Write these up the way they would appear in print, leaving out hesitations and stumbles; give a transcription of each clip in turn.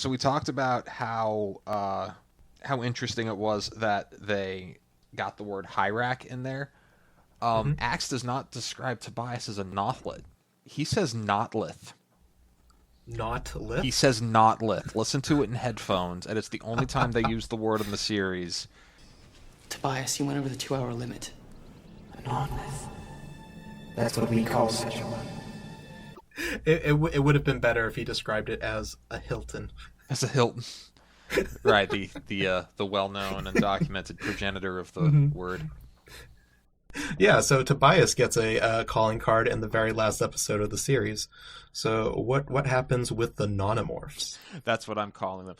So we talked about how interesting it was that they got the word Hyrax in there. Hmm. Axe does not describe Tobias as a Nothlit. He says Notlith. Not He lift? says Notlith. Listen to it in headphones, and it's the only time they use the word in the series. Tobias, you went over the 2-hour limit. Anonymous. That's what we call such a one. It would have been better if he described it as a Hilton. As a Hilton. Right, the well-known and documented progenitor of the Mhm. word. Yeah, so Tobias gets a calling card in the very last episode of the series. So what happens with the Animorphs? That's what I'm calling them.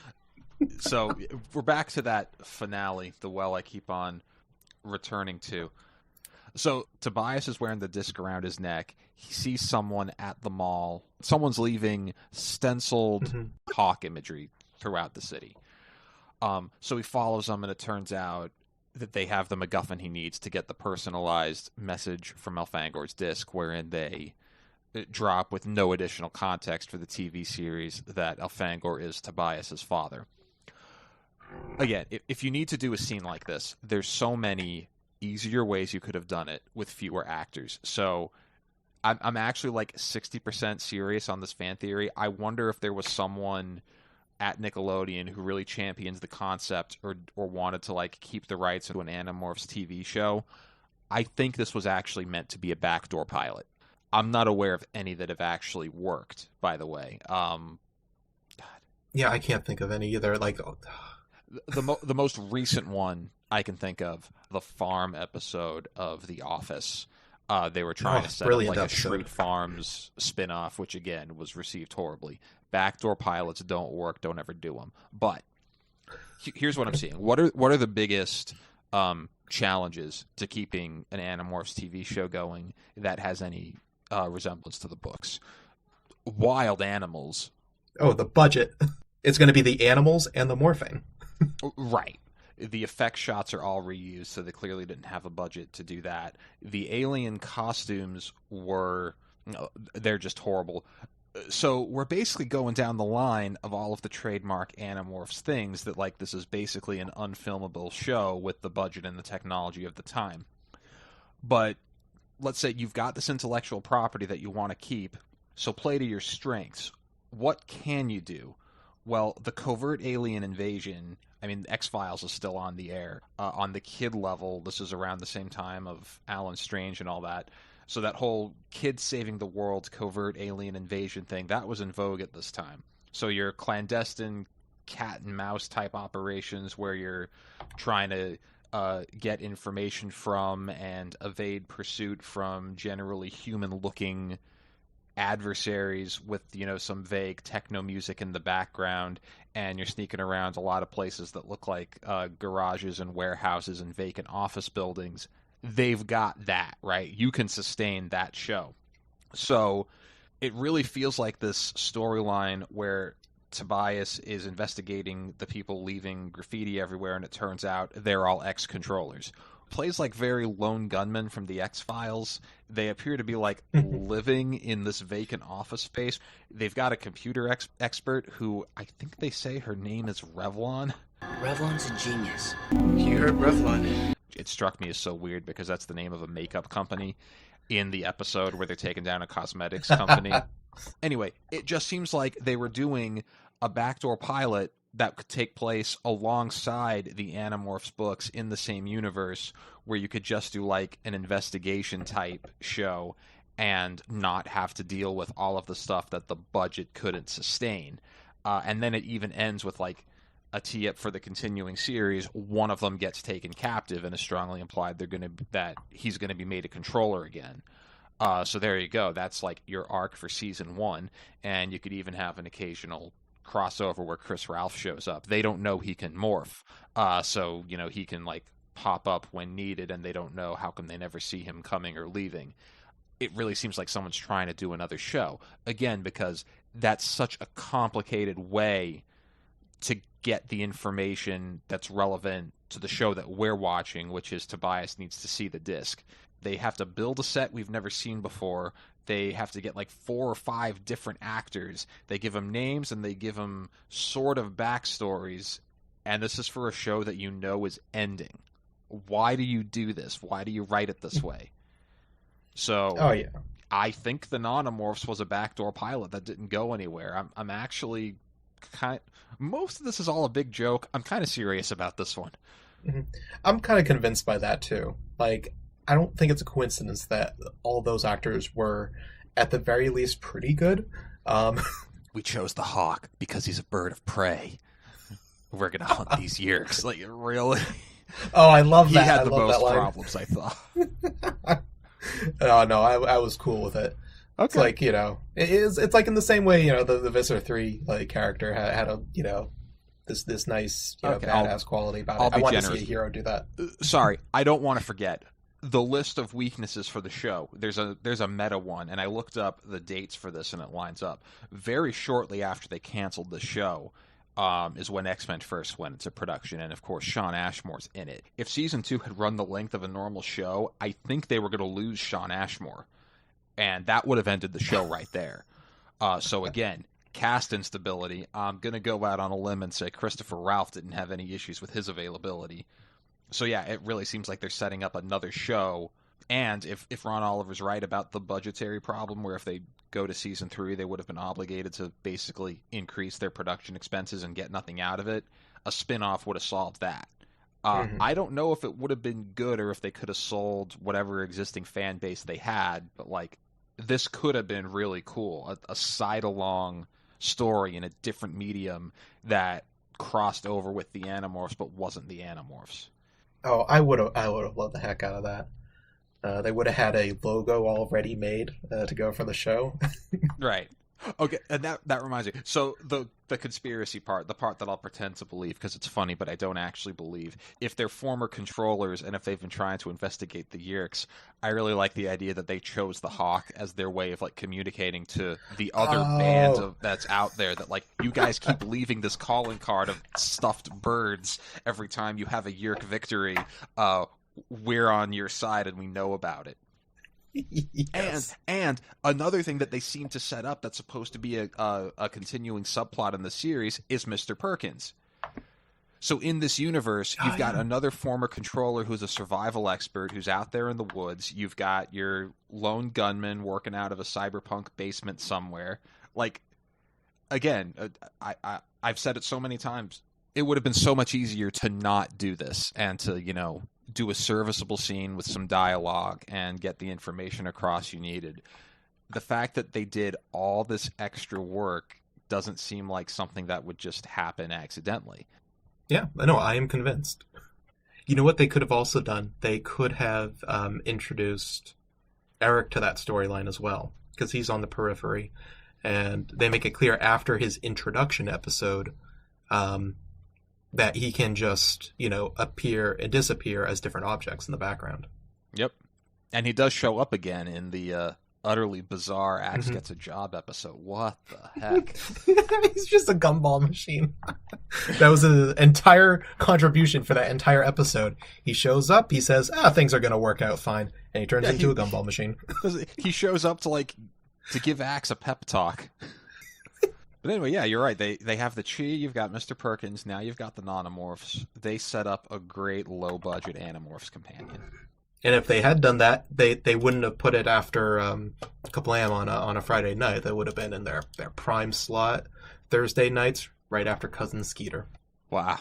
So we're back to that finale, the well I keep on returning to. So Tobias is wearing the disc around his neck. He sees someone at the mall. Someone's leaving stenciled hawk imagery throughout the city. So he follows them, and it turns out that they have the MacGuffin he needs to get the personalized message from Elfangor's disc, wherein they drop with no additional context for the TV series that Elfangor is Tobias's father. Again, if you need to do a scene like this, there's so many easier ways you could have done it with fewer actors. So I'm actually like 60% serious on this fan theory. I wonder if there was someone at Nickelodeon who really champions the concept or wanted to like keep the rights to an Animorphs TV show. I think this was actually meant to be a backdoor pilot. I'm not aware of any that have actually worked, by the way. Yeah, I can't think of any either. Like, The most recent one I can think of, the farm episode of The Office. They were trying to set up like a episode. Shreed Farms spin-off, which again was received horribly. Backdoor pilots don't work. Don't ever do them. But here's what I'm seeing. What are the biggest challenges to keeping an Animorphs TV show going that has any resemblance to the books? Wild animals. Oh, the budget. It's going to be the animals and the morphing. Right. The effect shots are all reused, so they clearly didn't have a budget to do that. The alien costumes they're just horrible. So we're basically going down the line of all of the trademark Animorphs things that, like, this is basically an unfilmable show with the budget and the technology of the time. But let's say you've got this intellectual property that you want to keep, so play to your strengths. What can you do? Well, the covert alien invasion, I mean, X-Files is still on the air. On the kid level, this is around the same time of Alan Strange and all that. So that whole kids saving the world covert alien invasion thing, that was in vogue at this time. So your clandestine cat and mouse type operations where you're trying to get information from and evade pursuit from generally human-looking adversaries with, some vague techno music in the background, and you're sneaking around a lot of places that look like garages and warehouses and vacant office buildings. They've got that, right? You can sustain that show. So it really feels like this storyline where Tobias is investigating the people leaving graffiti everywhere, and it turns out they're all ex-controllers. Plays like very lone gunmen from the X-Files. They appear to be like living in this vacant office space. They've got a computer expert who I think they say her name is Revlon. Revlon's a genius. You heard Revlon. It struck me as so weird because that's the name of a makeup company in the episode where they're taking down a cosmetics company. Anyway, it just seems like they were doing a backdoor pilot that could take place alongside the Animorphs books in the same universe, where you could just do like an investigation type show and not have to deal with all of the stuff that the budget couldn't sustain. And then it even ends with like a tee-up for the continuing series. One of them gets taken captive and is strongly implied that he's going to be made a controller again. So there you go. That's like your arc for season 1, and you could even have an occasional crossover where Chris Ralph shows up. They don't know he can morph, so he can like pop up when needed, and they don't know how come they never see him coming or leaving. It really seems like someone's trying to do another show again, because that's such a complicated way to get the information that's relevant to the show that we're watching, which is Tobias needs to see the disc. They have to build a set we've never seen before. They have to get like 4 or 5 different actors. They give them names and they give them sort of backstories. And this is for a show that you know is ending. Why do you do this? Why do you write it this way? So, Oh yeah. I think the Animorphs was a backdoor pilot that didn't go anywhere. I'm actually most of this is all a big joke. I'm kind of serious about this one. Mm-hmm. I'm kind of convinced by that too. Like, I don't think it's a coincidence that all those actors were, at the very least, pretty good. We chose the hawk because he's a bird of prey. We're gonna hunt these Yeerks. Like, really? Oh, I love that. He had I the love most that line. problems, I thought. Oh no, I was cool with it. Okay. It's like, it's like in the same way, the Visser 3 like character had a, this nice, Okay, badass quality about I'll it. I be want to generous. see a hero do that. Sorry, I don't want to forget the list of weaknesses for the show. There's a meta one, and I looked up the dates for this, and it lines up. Very shortly after they canceled the show is when X-Men first went into production, and of course Shawn Ashmore's in it. If season 2 had run the length of a normal show, I think they were going to lose Shawn Ashmore, and that would have ended the show right there. So again, cast instability. I'm going to go out on a limb and say Christopher Ralph didn't have any issues with his availability. So yeah, it really seems like they're setting up another show. And if Ron Oliver's right about the budgetary problem, where if they go to season 3, they would have been obligated to basically increase their production expenses and get nothing out of it, a spin-off would have solved that. I don't know if it would have been good or if they could have sold whatever existing fan base they had, but like, this could have been really cool. A side-along story in a different medium that crossed over with the Animorphs but wasn't the Animorphs. Oh, I would have loved the heck out of that. They would have had a logo already made to go for the show. Right. Okay, and that reminds me. So the conspiracy part, the part that I'll pretend to believe because it's funny, but I don't actually believe. If they're former controllers and if they've been trying to investigate the Yeerks, I really like the idea that they chose the Hawk as their way of like communicating to the other band that's out there. That like, you guys keep leaving this calling card of stuffed birds every time you have a Yeerk victory. We're on your side and we know about it. Yes. And another thing that they seem to set up that's supposed to be a continuing subplot in the series is Mr. Perkins. So in this universe, you've got another former controller who's a survival expert who's out there in the woods. You've got your lone gunman working out of a cyberpunk basement somewhere. Like, again, I've said it so many times. It would have been so much easier to not do this and to, do a serviceable scene with some dialogue and get the information across you needed. The fact that they did all this extra work doesn't seem like something that would just happen accidentally. Yeah, I know. I am convinced. You know what they could have also done? They could have introduced Eric to that storyline as well, because he's on the periphery, and they make it clear after his introduction episode that he can just, appear and disappear as different objects in the background. Yep. And he does show up again in the utterly bizarre Axe Gets a Job episode. What the heck? He's just a gumball machine. That was an entire contribution for that entire episode. He shows up, he says, things are going to work out fine, and he turns into a gumball machine. He shows up to give Axe a pep talk. But anyway, yeah, you're right. They have the Chi, you've got Mr. Perkins, now you've got the Nanomorphs. They set up a great low-budget Animorphs companion. And if they had done that, they wouldn't have put it after Kablam on a Friday night. That would have been in their prime slot Thursday nights, right after Cousin Skeeter. Wow.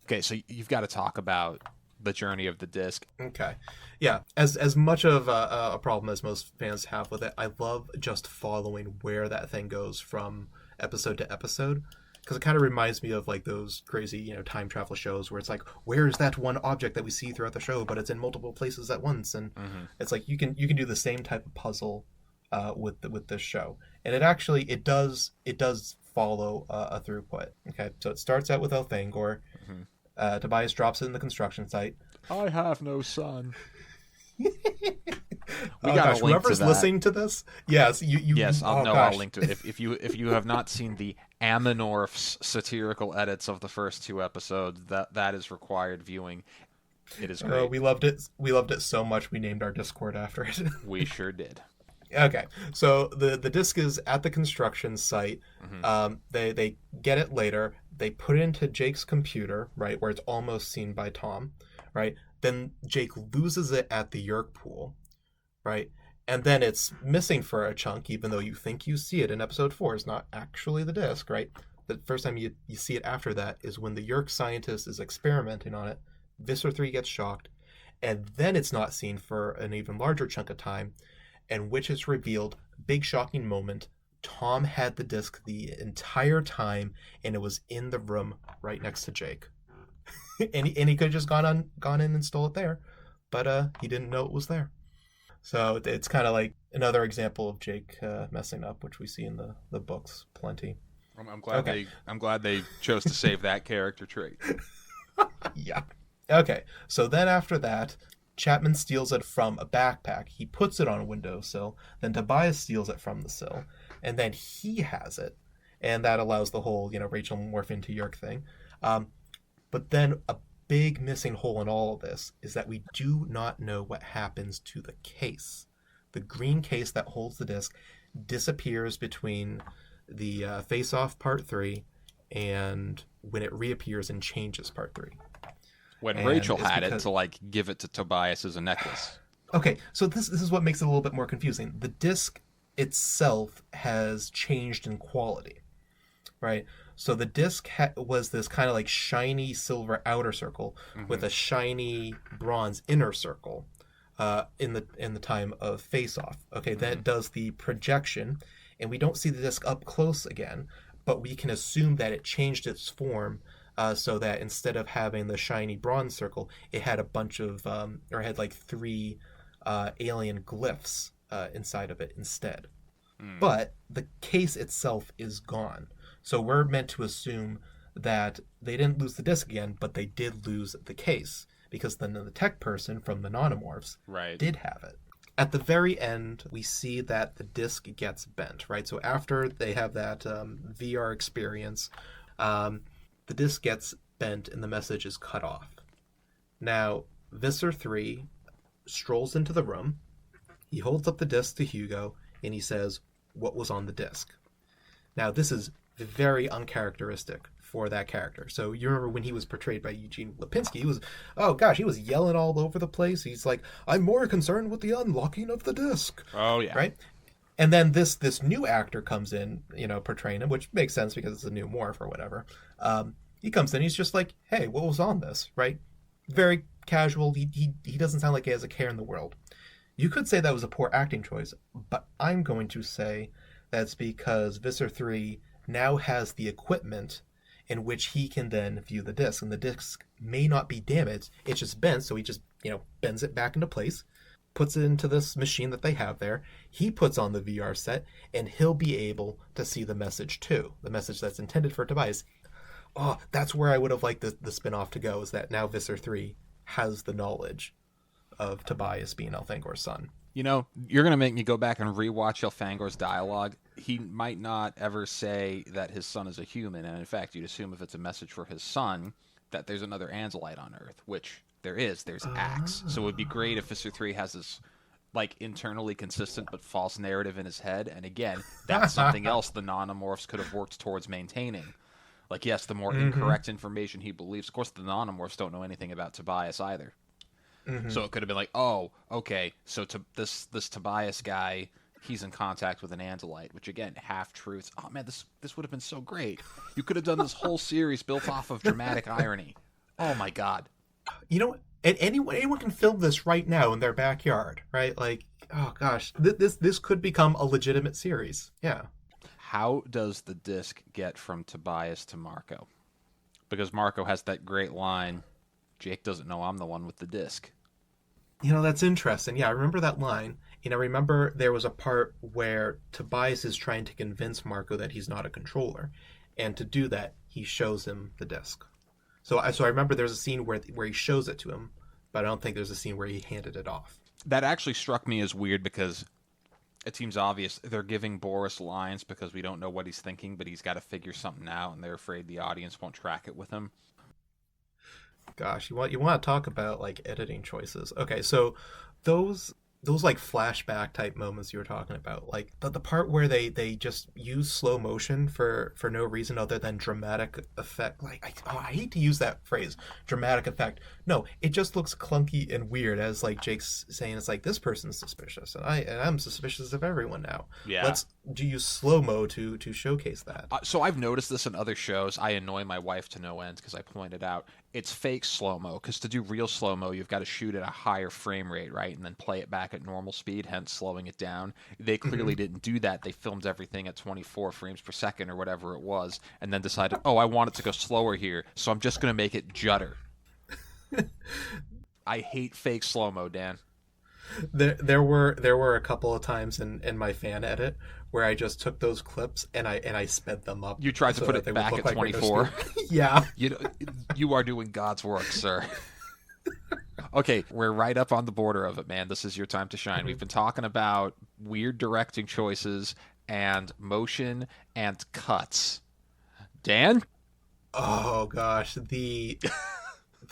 Okay, so you've got to talk about the journey of the disc. Okay. Yeah, as much of a problem as most fans have with it, I love just following where that thing goes from episode to episode, because it kind of reminds me of like those crazy, time travel shows where it's like, where is that one object that we see throughout the show, but it's in multiple places at once, and it's like you can do the same type of puzzle with this show, and it does follow a throughput. Okay, so it starts out with Elthangor. Tobias drops it in the construction site. I have no son. Whoever's listening to this, yes, you. Yes, I'll link to it. If you have not seen the Animorphs satirical edits of the first 2 episodes, that is required viewing. It is great. We loved it. We loved it so much we named our Discord after it. We sure did. Okay, so the disc is at the construction site. Mm-hmm. They get it later. They put it into Jake's computer, right, where it's almost seen by Tom, right? Then Jake loses it at the Yerk pool, right? And then it's missing for a chunk, even though you think you see it in episode 4. It's not actually the disc, right? The first time you see it after that is when the Yerk scientist is experimenting on it. Visser 3 gets shocked, and then it's not seen for an even larger chunk of time, in which it's revealed, big shocking moment, Tom had the disc the entire time, and it was in the room right next to Jake. and he could have just gone in and stole it there, but he didn't know it was there. So it's kind of like another example of Jake messing up, which we see in the books plenty. I'm glad I'm glad they chose to save that character trait. Yeah. Okay. So then after that, Chapman steals it from a backpack. He puts it on a windowsill. Then Tobias steals it from the sill, and then he has it, and that allows the whole Rachel morph into Yerk thing. But then a big missing hole in all of this is that we do not know what happens to the case. The green case that holds the disc disappears between the Face Off Part 3 and when it reappears in Changes Part 3. When And Rachel it's had it because- to give it to Tobias as a necklace. Okay, so this is what makes it a little bit more confusing. The disc itself has changed in quality, right? So the disc was this kind of like shiny silver outer circle with a shiny bronze inner circle in the time of Face Off. Okay, that does the projection, and we don't see the disc up close again, but we can assume that it changed its form. So that instead of having the shiny bronze circle, it had a bunch of, or had like 3 alien glyphs inside of it instead. But the case itself is gone. So we're meant to assume that they didn't lose the disc again, but they did lose the case, because then the tech person from the Nanomorphs did have it. At the very end, we see that the disc gets bent, right? So after they have that VR experience, the disc gets bent and the message is cut off. Now, Visser 3 strolls into the room. He holds up the disc to Hugo and he says, "What was on the disc?" Now, this is very uncharacteristic for that character. So you remember when he was portrayed by Eugene Lipinski, he was yelling all over the place. He's like, "I'm more concerned with the unlocking of the disc." Oh, yeah. Right? And then this new actor comes in, portraying him, which makes sense because it's a new morph or whatever. He comes in, he's just like, "Hey, what was on this?" Right? Very casual. He doesn't sound like he has a care in the world. You could say that was a poor acting choice, but I'm going to say that's because Visser 3 now has the equipment in which he can then view the disc, and the disc may not be damaged. It's just bent, so he just, bends it back into place, puts it into this machine that they have there. He puts on the VR set, and he'll be able to see the message too, the message that's intended for Tobias. Oh, that's where I would have liked the spin-off to go, is that now Visser 3 has the knowledge of Tobias being Elfangor's son. You're going to make me go back and rewatch Elfangor's dialogue. He might not ever say that his son is a human, and in fact, you'd assume if it's a message for his son, that there's another Andalite on Earth, which there is. There's Axe. So it would be great if Visser 3 has this, internally consistent but false narrative in his head, and again, that's something else the Nanomorphs could have worked towards maintaining. Yes, the more incorrect information he believes. Of course, the Nanomorphs don't know anything about Tobias either. So it could have been like, oh, okay, so this Tobias guy, he's in contact with an Andalite, which again, half-truths. Oh man, this would have been so great. You could have done this whole series built off of dramatic irony. Oh my god. And anyone can film this right now in their backyard, right? Oh gosh, this could become a legitimate series. Yeah. How does the disc get from Tobias to Marco? Because Marco has that great line, "Jake doesn't know I'm the one with the disc." That's interesting. Yeah, I remember that line. I remember there was a part where Tobias is trying to convince Marco that he's not a controller. And to do that, he shows him the disc. So I remember there's a scene where he shows it to him, but I don't think there's a scene where he handed it off. That actually struck me as weird because it seems obvious they're giving Boris lines because we don't know what he's thinking, but he's got to figure something out, and they're afraid the audience won't track it with him. Gosh, you want to talk about like editing choices? Okay, so those like flashback type moments you were talking about, like the part where they just use slow motion for no reason other than dramatic effect. Like I hate to use that phrase, dramatic effect. No, it just looks clunky and weird. As like Jake's saying, it's like this person's suspicious, and I'm suspicious of everyone now. Yeah. Let's do use slow mo to showcase that. So I've noticed this in other shows. I annoy my wife to no end because I pointed out it's fake slow-mo, because to do real slow-mo, you've got to shoot at a higher frame rate, right, and then play it back at normal speed, hence slowing it down. They clearly didn't do that. They filmed everything at 24 frames per second or whatever it was, and then decided, oh, I want it to go slower here, so I'm just going to make it judder. I hate fake slow-mo, Dan. There were a couple of times in my fan edit where I just took those clips and I sped them up. You tried to put it back at 24. Yeah. You are doing God's work, sir. Okay, we're right up on the border of it, man. This is your time to shine. We've been talking about weird directing choices and motion and cuts. Dan? Oh gosh, the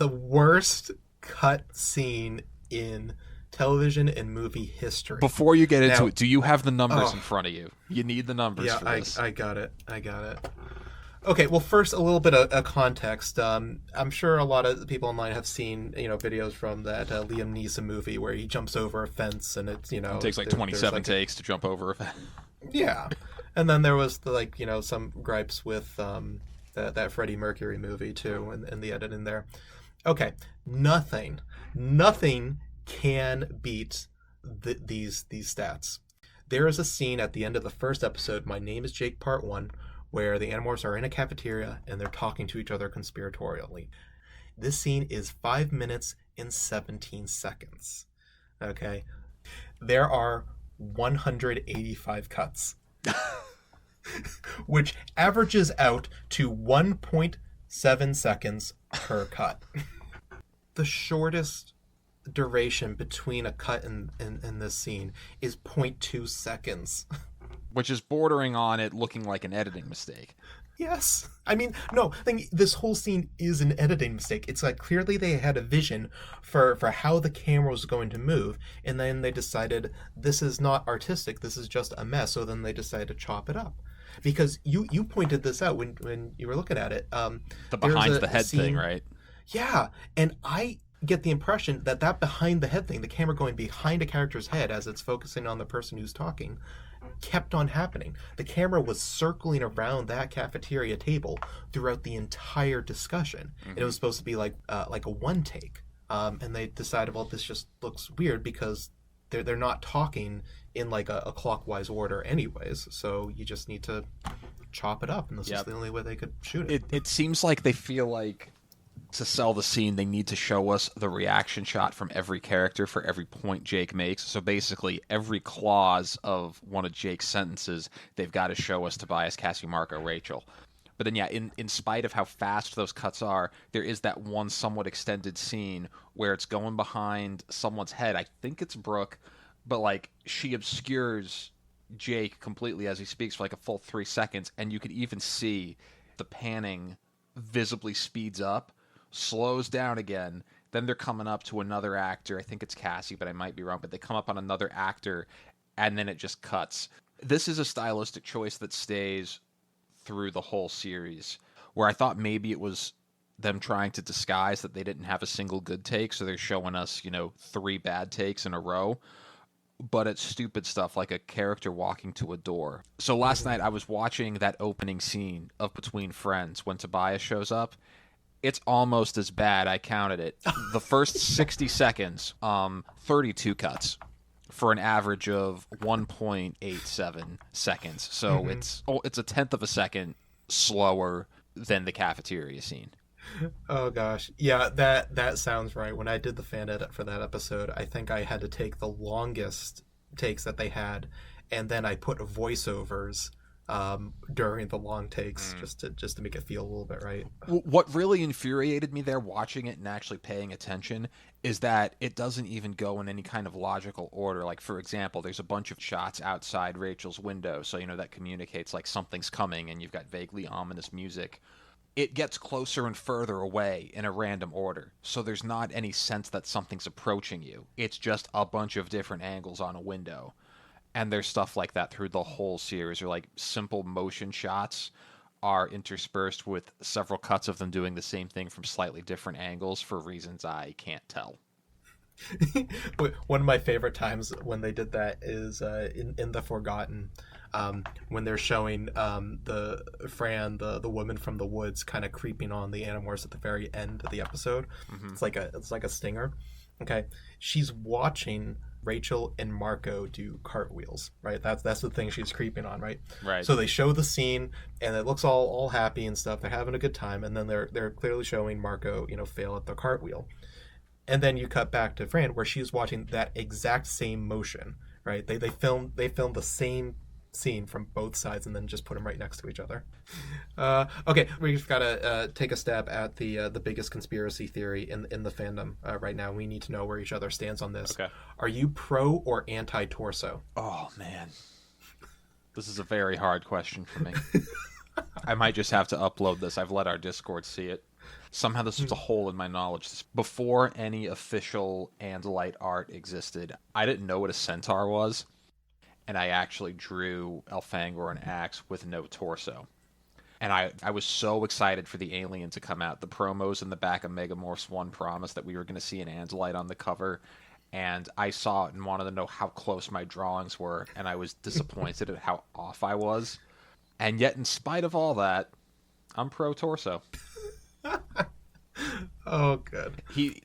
worst cut scene in television and movie history. Before you get into it, do you have the numbers in front of you? You need the numbers for this. I got it. Okay, well, first a little bit of context. I'm sure a lot of people online have seen videos from that Liam Neeson movie where he jumps over a fence and it's it takes like 27 takes to jump over a fence. Yeah, and then there was some gripes with that Freddie Mercury movie too, and the edit in there. Okay, nothing can beat these stats. There is a scene at the end of the first episode, My Name is Jake Part 1, where the Animorphs are in a cafeteria and they're talking to each other conspiratorially. This scene is 5 minutes and 17 seconds. Okay? There are 185 cuts, which averages out to 1.7 seconds per cut. The shortest duration between a cut in this scene is 0.2 seconds. Which is bordering on it looking like an editing mistake. Yes. I mean, no, this whole scene is an editing mistake. It's like clearly they had a vision for how the camera was going to move, and then they decided this is not artistic, this is just a mess, so then they decided to chop it up. Because you pointed this out when you were looking at it. The behind the head thing, right? Yeah, and I get the impression that behind the head thing, the camera going behind a character's head as it's focusing on the person who's talking, kept on happening. The camera was circling around that cafeteria table throughout the entire discussion. And it was supposed to be like a one take. And they decided, well, this just looks weird because they're not talking in like a clockwise order anyways. So you just need to chop it up, and this is the only way they could shoot it. It seems like they feel like to sell the scene, they need to show us the reaction shot from every character for every point Jake makes. So basically, every clause of one of Jake's sentences, they've got to show us Tobias, Cassie, Marco, Rachel. But then, in spite of how fast those cuts are, there is that one somewhat extended scene where it's going behind someone's head. I think it's Brooke, but like she obscures Jake completely as he speaks for like a full 3 seconds, and you could even see the panning visibly speeds up, slows down again, then they're coming up to another actor. I think it's Cassie, but I might be wrong, but they come up on another actor, and then it just cuts. This is a stylistic choice that stays through the whole series, where I thought maybe it was them trying to disguise that they didn't have a single good take, so they're showing us 3 bad takes in a row. But it's stupid stuff like a character walking to a door. So last night I was watching that opening scene of Between Friends when Tobias shows up. It's almost as bad. I counted it. The first 60 seconds, 32 cuts for an average of 1.87 seconds. So it's a tenth of a second slower than the cafeteria scene. Oh gosh. Yeah, that sounds right. When I did the fan edit for that episode, I think I had to take the longest takes that they had, and then I put voiceovers during the long takes just to make it feel a little bit right. What really infuriated me there, watching it and actually paying attention, is that it doesn't even go in any kind of logical order. Like, for example, there's a bunch of shots outside Rachel's window, so that communicates like something's coming, and you've got vaguely ominous music. it gets closer and further away in a random order. So there's not any sense that something's approaching you. It's just a bunch of different angles on a window. And there's stuff like that through the whole series, or like simple motion shots are interspersed with several cuts of them doing the same thing from slightly different angles for reasons I can't tell. One of my favorite times when they did that is in The Forgotten, when they're showing the Fran, the woman from the woods, kind of creeping on the Animorphs at the very end of the episode. Mm-hmm. It's like a stinger. Okay, she's watching Rachel and Marco do cartwheels, right? That's the thing she's creeping on, right? Right. So they show the scene, and it looks all happy and stuff. They're having a good time, and then they're clearly showing Marco, fail at the cartwheel. And then you cut back to Fran, where she's watching that exact same motion, right? They filmed the same scene from both sides and then just put them right next to each other. Okay, we've got to take a stab at the biggest conspiracy theory in the fandom right now. We need to know where each other stands on this. Okay. Are you pro or anti-torso? Oh, man. This is a very hard question for me. I might just have to upload this. I've let our Discord see it. Somehow this was a hole in my knowledge. Before any official Andalite art existed, I didn't know what a centaur was, and I actually drew Elfangor and Axe with no torso. And I was so excited for the alien to come out. The promos in the back of Megamorphs 1 promised that we were going to see an Andalite on the cover, and I saw it and wanted to know how close my drawings were, and I was disappointed at how off I was. And yet, in spite of all that, I'm pro-torso. Oh, good.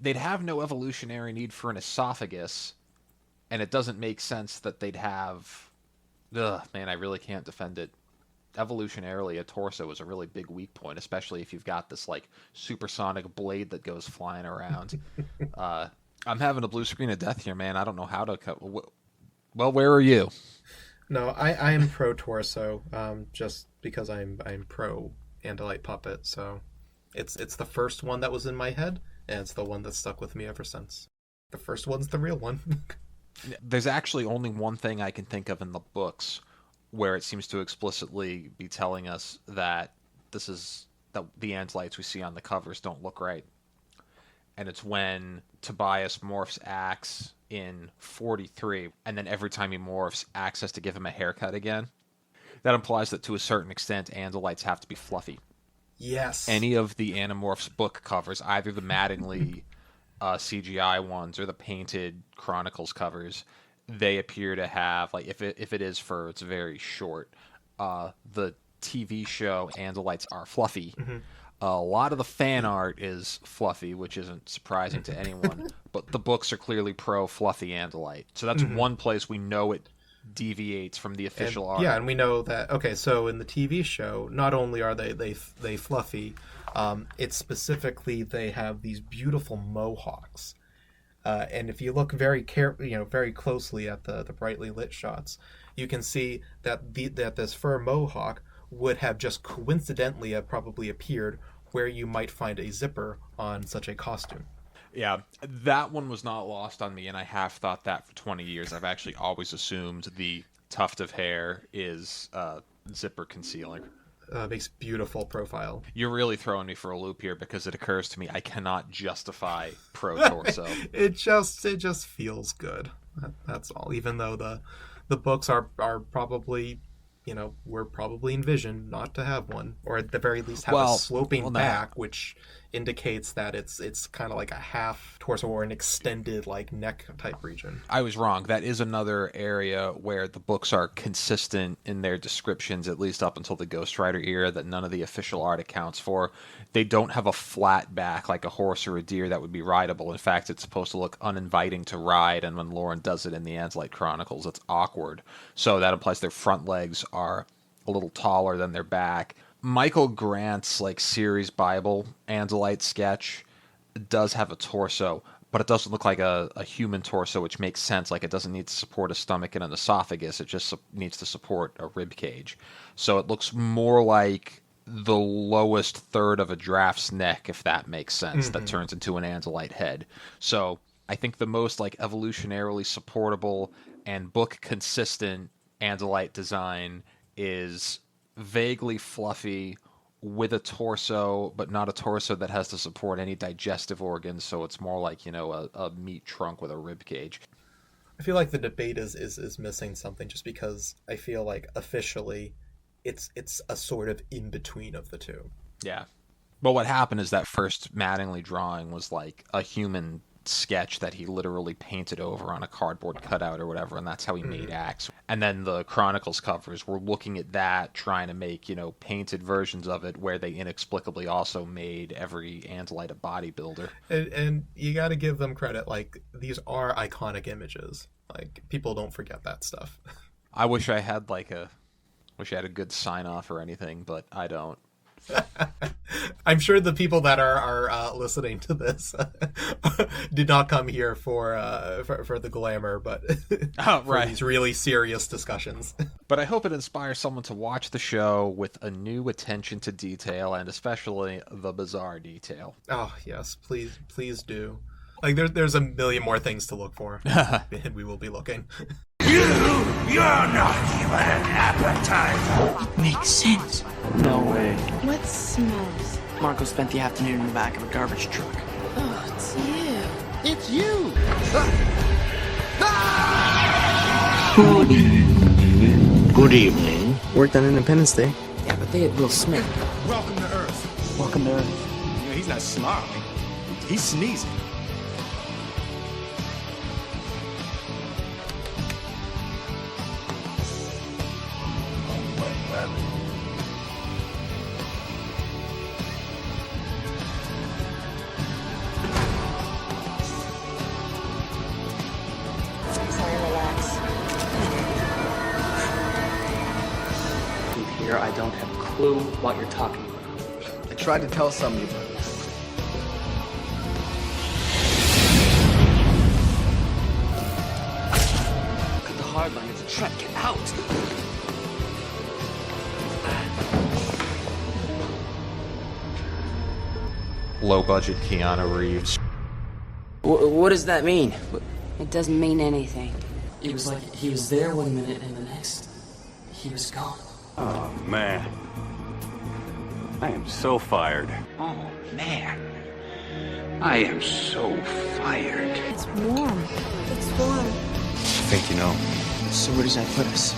They'd have no evolutionary need for an esophagus, and it doesn't make sense that they'd have... Ugh, man, I really can't defend it. Evolutionarily, a torso is a really big weak point, especially if you've got this, like, supersonic blade that goes flying around. I'm having a blue screen of death here, man. I don't know how to cut... Well, where are you? No, I am pro-torso, just because I'm pro-Andalite puppet, so... It's the first one that was in my head, and it's the one that's stuck with me ever since. The first one's the real one. There's actually only one thing I can think of in the books where it seems to explicitly be telling us that the Andalites we see on the covers don't look right. And it's when Tobias morphs Axe in 43, and then every time he morphs, Axe has to give him a haircut again. That implies that to a certain extent, Andalites have to be fluffy. Yes. Any of the Animorphs book covers, either the Mattingly CGI ones or the painted Chronicles covers, they appear to have, like, if it is fur, it's very short. The TV show Andalites are fluffy. Mm-hmm. A lot of the fan art is fluffy, which isn't surprising to anyone. But the books are clearly pro-fluffy Andalite. So that's one place we know it deviates from the official art. Yeah, and we know that. Okay, so in the TV show, not only are they fluffy, it's specifically they have these beautiful mohawks. And if you look very closely at the brightly lit shots, you can see that this fur mohawk would have just coincidentally probably appeared where you might find a zipper on such a costume. Yeah, that one was not lost on me, and I have thought that for 20 years. I've actually always assumed the tuft of hair is zipper concealing. Makes beautiful profile. You're really throwing me for a loop here, because it occurs to me I cannot justify pro-torso. It just feels good. That's all. Even though the books are probably... we're probably envisioned not to have one, or at the very least have a sloping back, which indicates that it's kind of like a half torso or an extended like neck type region. I was wrong. That is another area where the books are consistent in their descriptions, at least up until the Ghost Rider era, that none of the official art accounts for. They don't have a flat back like a horse or a deer that would be rideable. In fact, it's supposed to look uninviting to ride, and when Lauren does it in the Andalite Chronicles, it's awkward. So that implies their front legs are a little taller than their back. Michael Grant's series Bible Andalite sketch does have a torso, but it doesn't look like a human torso, which makes sense. It doesn't need to support a stomach and an esophagus. It just needs to support a rib cage. So it looks more like the lowest third of a giraffe's neck, if that makes sense, that turns into an Andalite head. So I think the most evolutionarily supportable and book consistent Andalite design is vaguely fluffy with a torso, but not a torso that has to support any digestive organs, so it's more like, a meat trunk with a rib cage. I feel like the debate is missing something, just because I feel like officially it's a sort of in-between of the two. Yeah. But what happened is that first Mattingly drawing was like a human sketch that he literally painted over on a cardboard cutout or whatever, and that's how he made Axe. And then the Chronicles covers were looking at that, trying to make, painted versions of it, where they inexplicably also made every Andalite a bodybuilder. And you got to give them credit. Like, these are iconic images. Like, people don't forget that stuff. I wish I had a good sign off or anything, but I don't. I'm sure the people that are listening to this did not come here for the glamour, but for these really serious discussions. But I hope it inspires someone to watch the show with a new attention to detail, and especially the bizarre detail. Oh yes, please do. Like, there's a million more things to look for, and we will be looking. You're not even an appetizer. It makes sense. No way. What smells? Marco spent the afternoon in the back of a garbage truck. Oh, it's you. It's you. Good evening. Good evening. Worked on Independence Day. Yeah, but they had Will Smith. Welcome to Earth. Welcome to Earth. Yeah, he's not snarling. He's sneezing. Here, I don't have a clue what you're talking about. I tried to tell some of you, but Cut the hard line. It's a trap. Get out. Low budget Keanu Reeves. What does that mean? It doesn't mean anything. It was like he was there one minute and the next, he was gone. Oh, man. I am so fired. Oh, man. I am so fired. It's warm. It's warm. I think you know. So where does that put us?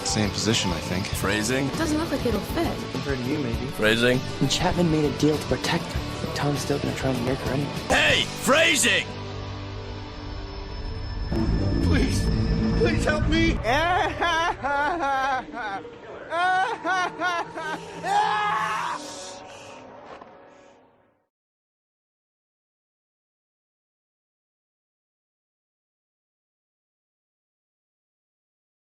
Same position, I think. Phrasing? It doesn't look like it'll fit. Compared to you, maybe. Phrasing? And Chapman made a deal to protect her. But Tom's still gonna try and murk her anyway. Hey, phrasing! Please. Please help me.